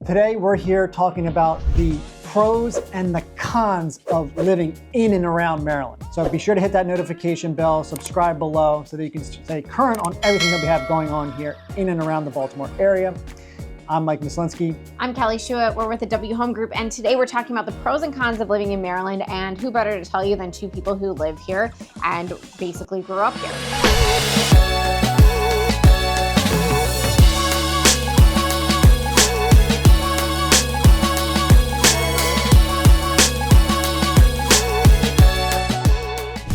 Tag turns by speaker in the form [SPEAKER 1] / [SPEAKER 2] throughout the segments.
[SPEAKER 1] Today we're here talking about the pros and the cons of living in and around Maryland. So be sure to hit that notification bell, subscribe below so that you can stay current on everything that we have going on here in and around the Baltimore area. I'm Mike Mislinski.
[SPEAKER 2] I'm Kelly Shuett. We're with the W Home Group, and today we're talking about the pros and cons of living in Maryland, and who better to tell you than two people who live here and basically grew up here.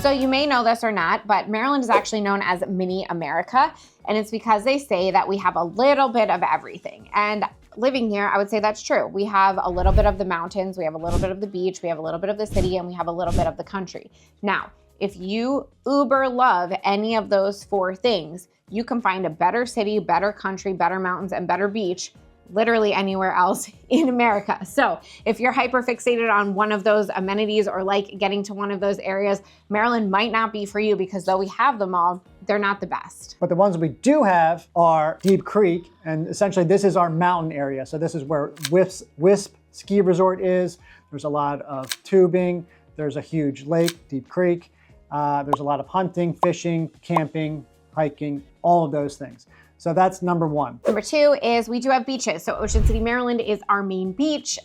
[SPEAKER 2] So you may know this or not, but Maryland is actually known as Mini America, and it's because they say that we have a little bit of everything. And living here, I would say that's true. We have a little bit of the mountains, we have a little bit of the beach, we have a little bit of the city, and we have a little bit of the country. Now, if you uber love any of those four things, you can find a better city, better country, better mountains, and better beach literally anywhere else in America. So if you're hyper fixated on one of those amenities or like getting to one of those areas, Maryland might not be for you, because though we have them all, they're not the best.
[SPEAKER 1] But the ones we do have are Deep Creek, and essentially this is our mountain area. So this is where Wisp Ski Resort is. There's a lot of tubing. There's a huge lake, Deep Creek. There's a lot of hunting, fishing, camping, hiking, all of those things. So that's number one.
[SPEAKER 2] Number two is we do have beaches. So Ocean City, Maryland is our main beach.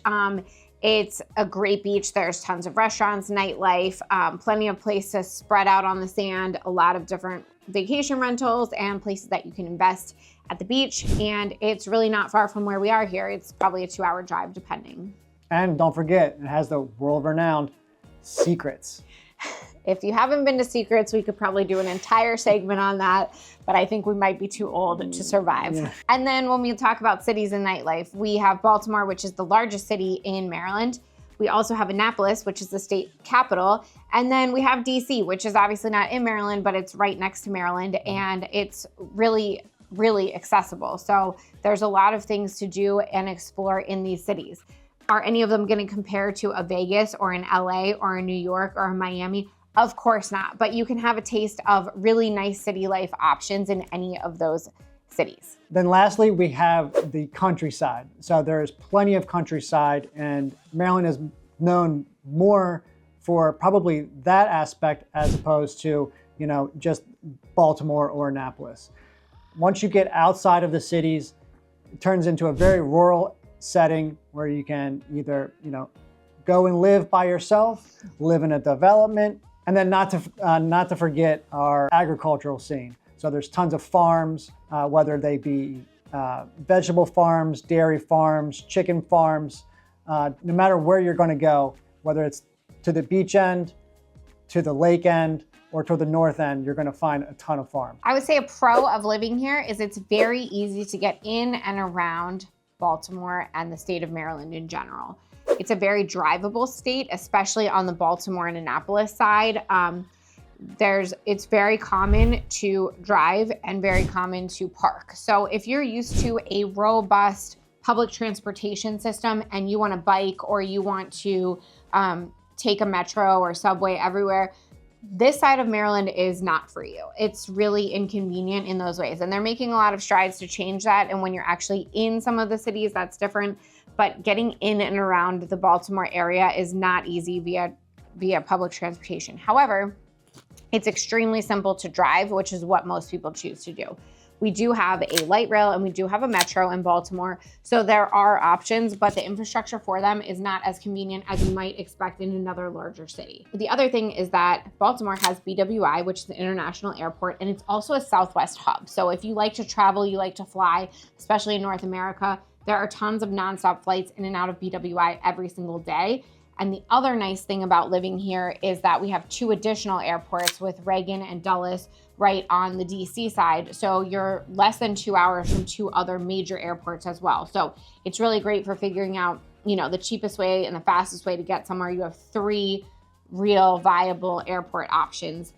[SPEAKER 2] It's a great beach. There's tons of restaurants, nightlife, plenty of places spread out on the sand, a lot of different vacation rentals and places that you can invest at the beach. And it's really not far from where we are here. It's probably a 2-hour drive depending.
[SPEAKER 1] And don't forget, it has the world-renowned Secrets.
[SPEAKER 2] If you haven't been to Secrets, we could probably do an entire segment on that, but I think we might be too old to survive. Yeah. And then when we talk about cities and nightlife, we have Baltimore, which is the largest city in Maryland. We also have Annapolis, which is the state capital. And then we have DC, which is obviously not in Maryland, but it's right next to Maryland, and it's really, really accessible. So there's a lot of things to do and explore in these cities. Are any of them going to compare to a Vegas or an LA or a New York or a Miami? Of course not, but you can have a taste of really nice city life options in any of those cities.
[SPEAKER 1] Then lastly, we have the countryside. So there's plenty of countryside, and Maryland is known more for probably that aspect as opposed to, just Baltimore or Annapolis. Once you get outside of the cities, it turns into a very rural setting where you can either, go and live by yourself, live in a development, and then not to forget our agricultural scene. So there's tons of farms, whether they be vegetable farms, dairy farms, chicken farms. No matter where you're going to go, whether it's to the beach end, to the lake end, or to the north end, you're going to find a ton of farms.
[SPEAKER 2] I would say a pro of living here is it's very easy to get in and around Baltimore and the state of Maryland in general. It's a very drivable state, especially on the Baltimore and Annapolis side. It's very common to drive and very common to park. So if you're used to a robust public transportation system and you want to bike or you want to take a metro or subway everywhere, this side of Maryland is not for you. It's really inconvenient in those ways. And they're making a lot of strides to change that. And when you're actually in some of the cities, that's different. But getting in and around the Baltimore area is not easy via public transportation. However, it's extremely simple to drive, which is what most people choose to do. We do have a light rail and we do have a metro in Baltimore. So there are options, but the infrastructure for them is not as convenient as you might expect in another larger city. The other thing is that Baltimore has BWI, which is the international airport, and it's also a Southwest hub. So if you like to travel, you like to fly, especially in North America, there are tons of nonstop flights in and out of BWI every single day. And the other nice thing about living here is that we have 2 additional airports with Reagan and Dulles right on the DC side. So you're less than 2 hours from 2 other major airports as well. So it's really great for figuring out, the cheapest way and the fastest way to get somewhere. You have 3 real viable airport options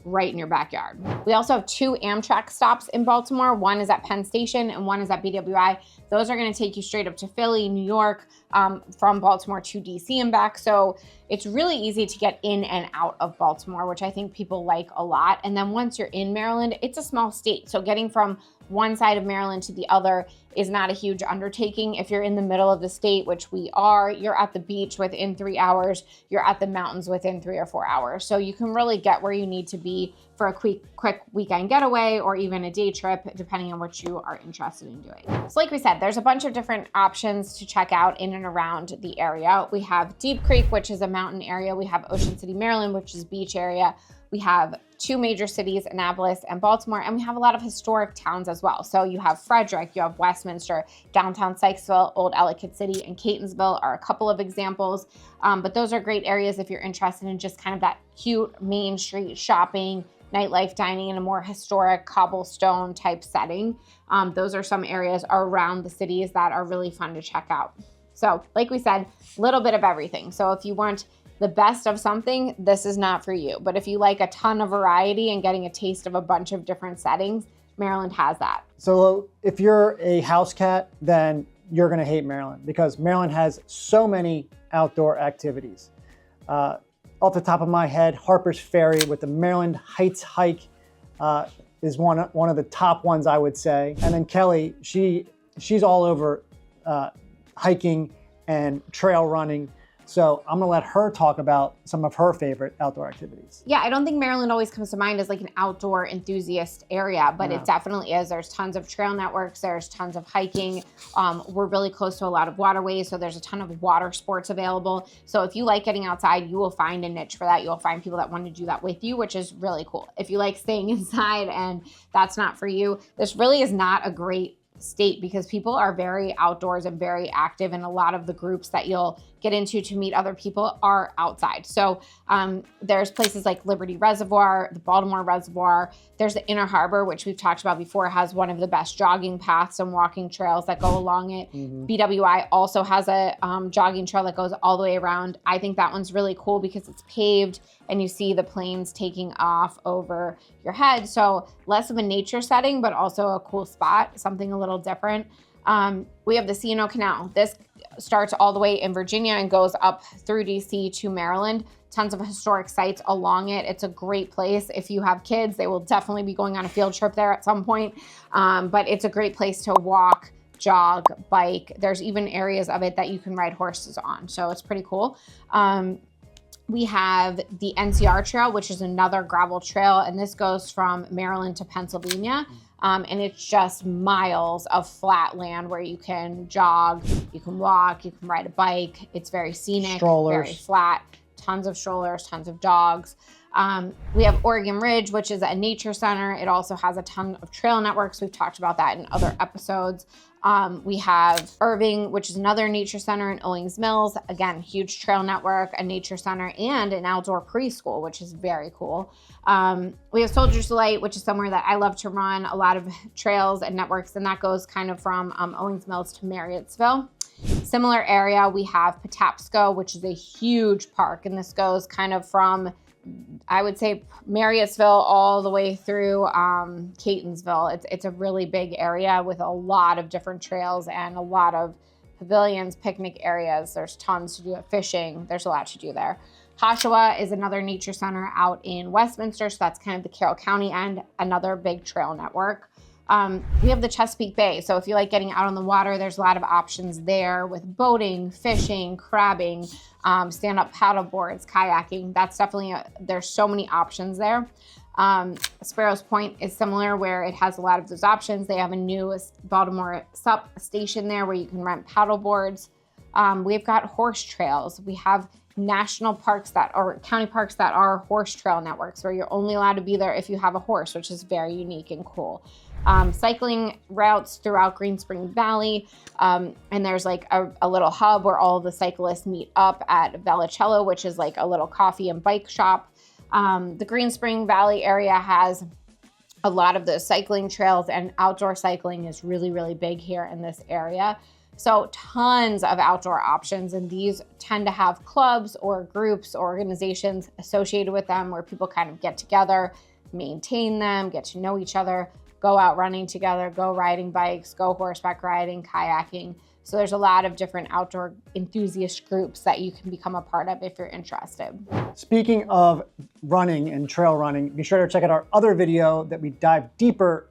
[SPEAKER 2] right in your backyard. We also have 2 Amtrak stops in Baltimore. One is at Penn Station and one is at BWI. Those are going to take you straight up to Philly, New York, from Baltimore to DC and back. So it's really easy to get in and out of Baltimore, which I think people like a lot. And then once you're in Maryland, it's a small state. So getting from one side of Maryland to the other is not a huge undertaking. If you're in the middle of the state, which we are, you're at the beach within 3 hours, you're at the mountains within 3 or 4 hours. So you can really get where you need to be for a quick weekend getaway or even a day trip, depending on what you are interested in doing. So like we said, there's a bunch of different options to check out in and around the area. We have Deep Creek, which is a mountain area. We have Ocean City, Maryland, which is beach area. We have 2 major cities, Annapolis and Baltimore, and we have a lot of historic towns as well. So you have Frederick, you have Westminster, downtown Sykesville, Old Ellicott City, and Catonsville are a couple of examples. But those are great areas if you're interested in just kind of that cute Main Street shopping, nightlife dining in a more historic cobblestone type setting. Those are some areas around the cities that are really fun to check out. So like we said, a little bit of everything. So if you want the best of something, this is not for you. But if you like a ton of variety and getting a taste of a bunch of different settings, Maryland has that.
[SPEAKER 1] So if you're a house cat, then you're gonna hate Maryland because Maryland has so many outdoor activities. Off the top of my head, Harper's Ferry with the Maryland Heights hike is one of the top ones, I would say. And then Kelly, she's all over hiking and trail running. So I'm gonna let her talk about some of her favorite outdoor activities.
[SPEAKER 2] Yeah, I don't think Maryland always comes to mind as like an outdoor enthusiast area, but it definitely is. There's tons of trail networks, there's tons of hiking. We're really close to a lot of waterways, so there's a ton of water sports available. So if you like getting outside, you will find a niche for that. You'll find people that want to do that with you, which is really cool. If you like staying inside and that's not for you, this really is not a great state because people are very outdoors and very active, and a lot of the groups that you'll get into to meet other people are outside. So there's places like Liberty Reservoir, the Baltimore Reservoir, there's the Inner Harbor, which we've talked about before, has one of the best jogging paths and walking trails that go along it. BWI also has a jogging trail that goes all the way around. I think that one's really cool because it's paved and you see the planes taking off over your head. So less of a nature setting, but also a cool spot, something a little different. We have the C&O Canal. This starts all the way in Virginia and goes up through DC to Maryland. Tons of historic sites along it. It's a great place. If you have kids, they will definitely be going on a field trip there at some point. But it's a great place to walk, jog, bike. There's even areas of it that you can ride horses on. So it's pretty cool. We have the NCR Trail, which is another gravel trail, and this goes from Maryland to Pennsylvania. And it's just miles of flat land where you can jog, you can walk, you can ride a bike. It's very scenic, very flat, tons of strollers, tons of dogs. We have Oregon Ridge, which is a nature center. It also has a ton of trail networks. We've talked about that in other episodes. We have Irving, which is another nature center in Owings Mills. Again, huge trail network, a nature center, and an outdoor preschool, which is very cool. We have Soldiers Delight, which is somewhere that I love to run a lot of trails and networks, and that goes kind of from Owings Mills to Marriottsville. Similar area, we have Patapsco, which is a huge park, and this goes kind of from, I would say, Marriottsville all the way through Catonsville. It's a really big area with a lot of different trails and a lot of pavilions, picnic areas. There's tons to do, fishing. There's a lot to do there. Oshawa is another nature center out in Westminster, so that's kind of the Carroll County end, another big trail network. We have the Chesapeake Bay. So if you like getting out on the water, there's a lot of options there with boating, fishing, crabbing, stand-up paddle boards, kayaking. That's definitely, there's so many options there. Sparrows Point is similar where it has a lot of those options. They have a new Baltimore SUP station there where you can rent paddle boards. We've got horse trails. We have national parks or county parks that are horse trail networks where you're only allowed to be there if you have a horse, which is very unique and cool. Cycling routes throughout Green Spring Valley. And there's like a little hub where all of the cyclists meet up at Velicello, which is like a little coffee and bike shop. The Green Spring Valley area has a lot of the cycling trails, and outdoor cycling is really, really big here in this area. So tons of outdoor options, and these tend to have clubs or groups or organizations associated with them where people kind of get together, maintain them, get to know each other, go out running together, go riding bikes, go horseback riding, kayaking. So there's a lot of different outdoor enthusiast groups that you can become a part of if you're interested.
[SPEAKER 1] Speaking of running and trail running, be sure to check out our other video that we dive deeper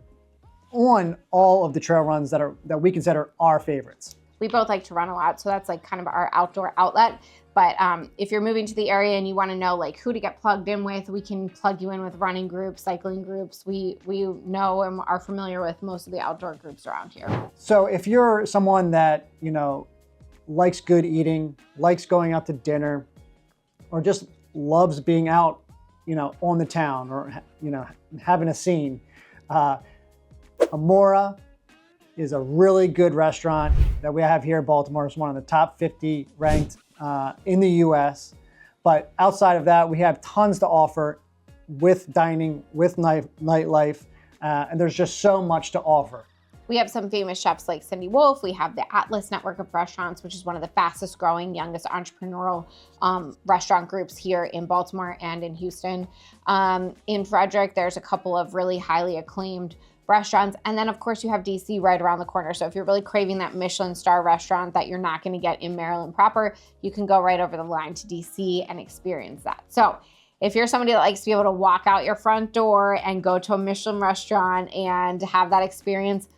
[SPEAKER 1] on all of the trail runs that we consider our favorites.
[SPEAKER 2] We both like to run a lot, so that's like kind of our outdoor outlet. But if you're moving to the area and you want to know like who to get plugged in with, we can plug you in with running groups, cycling groups. We know and are familiar with most of the outdoor groups around here.
[SPEAKER 1] So if you're someone that, likes good eating, likes going out to dinner, or just loves being out, on the town or, having a scene, Ammoora is a really good restaurant that we have here in Baltimore. It's one of the top 50 ranked in the US. But outside of that, we have tons to offer with dining, with nightlife, and there's just so much to offer.
[SPEAKER 2] We have some famous chefs like Cindy Wolf. We have the Atlas Network of Restaurants, which is one of the fastest growing, youngest entrepreneurial restaurant groups here in Baltimore and in Houston. In Frederick, there's a couple of really highly acclaimed restaurants. And then of course you have DC right around the corner. So if you're really craving that Michelin star restaurant that you're not going to get in Maryland proper, you can go right over the line to DC and experience that. So if you're somebody that likes to be able to walk out your front door and go to a Michelin restaurant and have that experience,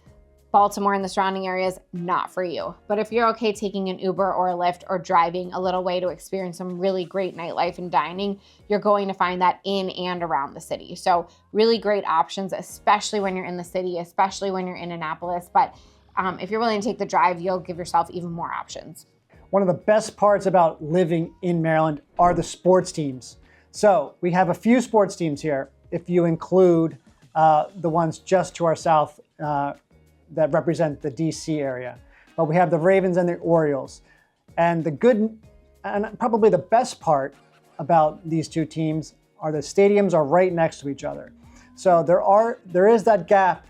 [SPEAKER 2] Baltimore and the surrounding areas, not for you. But if you're okay taking an Uber or a Lyft or driving a little way to experience some really great nightlife and dining, you're going to find that in and around the city. So really great options, especially when you're in the city, especially when you're in Annapolis. But if you're willing to take the drive, you'll give yourself even more options.
[SPEAKER 1] One of the best parts about living in Maryland are the sports teams. So we have a few sports teams here, if you include the ones just to our south, that represent the DC area. But we have the Ravens and the Orioles. And the good, and probably the best part about these two teams are the stadiums are right next to each other. So there is that gap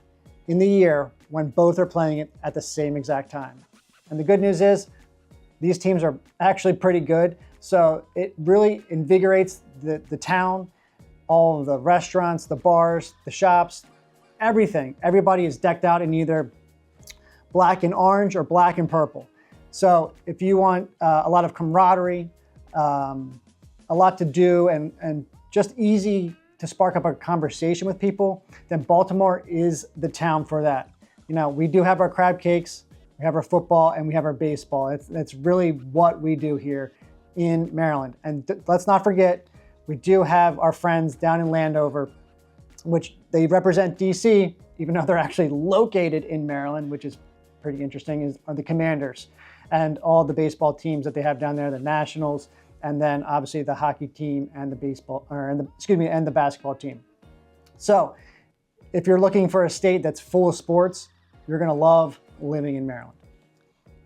[SPEAKER 1] in the year when both are playing it at the same exact time. And the good news is these teams are actually pretty good. So it really invigorates the town, all of the restaurants, the bars, the shops, everything. Everybody is decked out in either black and orange or black and purple. So if you want a lot of camaraderie, a lot to do, and just easy to spark up a conversation with people, then Baltimore is the town for that. We do have our crab cakes, we have our football, and we have our baseball. It's really what we do here in Maryland. And let's not forget, we do have our friends down in Landover, which they represent DC, even though they're actually located in Maryland, which is pretty interesting, are the Commanders and all the baseball teams that they have down there, the Nationals, and then obviously the hockey team and the basketball team. So if you're looking for a state that's full of sports, you're gonna love living in Maryland.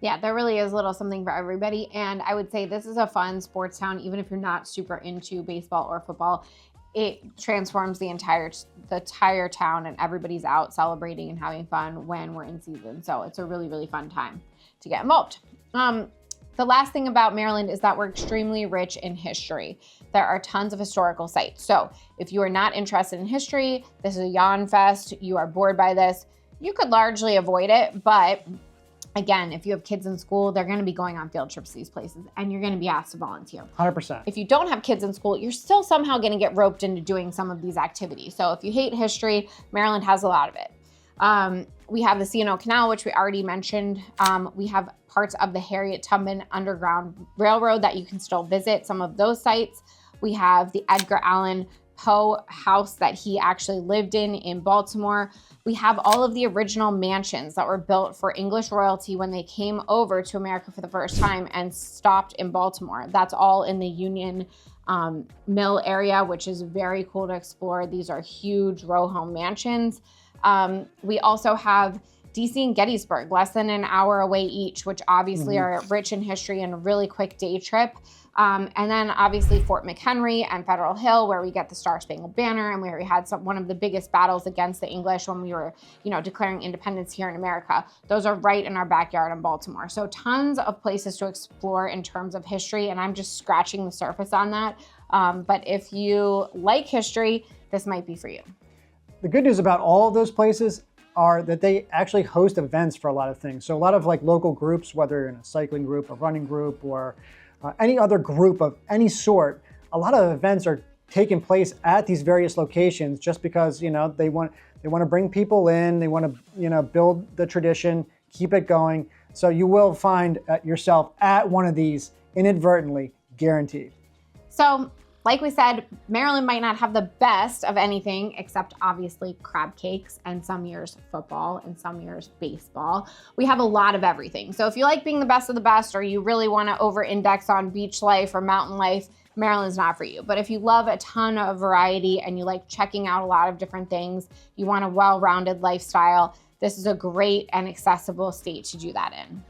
[SPEAKER 2] Yeah, there really is a little something for everybody. And I would say this is a fun sports town, even if you're not super into baseball or football. It transforms the entire town, and everybody's out celebrating and having fun when we're in season. So it's a really, really fun time to get involved. The last thing about Maryland is that we're extremely rich in history. There are tons of historical sites. So if you are not interested in history, this is a yawn fest, you are bored by this, you could largely avoid it. But again, if you have kids in school, they're going to be going on field trips to these places, and you're going to be asked to volunteer.
[SPEAKER 1] 100%.
[SPEAKER 2] If you don't have kids in school, you're still somehow going to get roped into doing some of these activities. So if you hate history, Maryland has a lot of it. We have the C&O Canal, which we already mentioned. We have parts of the Harriet Tubman Underground Railroad that you can still visit, some of those sites. We have the Edgar Allan Poe house that he actually lived in Baltimore. We have all of the original mansions that were built for English royalty when they came over to America for the first time and stopped in Baltimore. That's all in the Union Mill area, which is very cool to explore. These are huge row home mansions. We also have DC and Gettysburg, less than an hour away each, which obviously are rich in history and a really quick day trip. And then obviously Fort McHenry and Federal Hill, where we get the Star Spangled Banner, and where we had one of the biggest battles against the English when we were, declaring independence here in America. Those are right in our backyard in Baltimore. So tons of places to explore in terms of history, and I'm just scratching the surface on that. But if you like history, this might be for you.
[SPEAKER 1] The good news about all of those places are that they actually host events for a lot of things. So a lot of local groups, whether you're in a cycling group, a running group, or any other group of any sort, a lot of events are taking place at these various locations just because, they want to bring people in, they want to, build the tradition, keep it going. So you will find yourself at one of these inadvertently, guaranteed.
[SPEAKER 2] So, like we said, Maryland might not have the best of anything except obviously crab cakes and some years football and some years baseball. We have a lot of everything. So if you like being the best of the best or you really want to over-index on beach life or mountain life, Maryland's not for you. But if you love a ton of variety and you like checking out a lot of different things, you want a well-rounded lifestyle, this is a great and accessible state to do that in.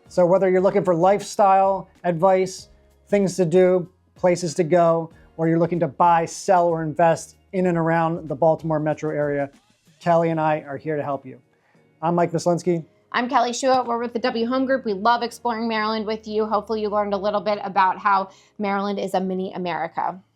[SPEAKER 1] So whether you're looking for lifestyle advice, things to do, places to go, or you're looking to buy, sell, or invest in and around the Baltimore metro area, Kelly and I are here to help you. I'm Mike Mislinski.
[SPEAKER 2] I'm Kelly Shua. We're with the W Home Group. We love exploring Maryland with you. Hopefully you learned a little bit about how Maryland is a mini America.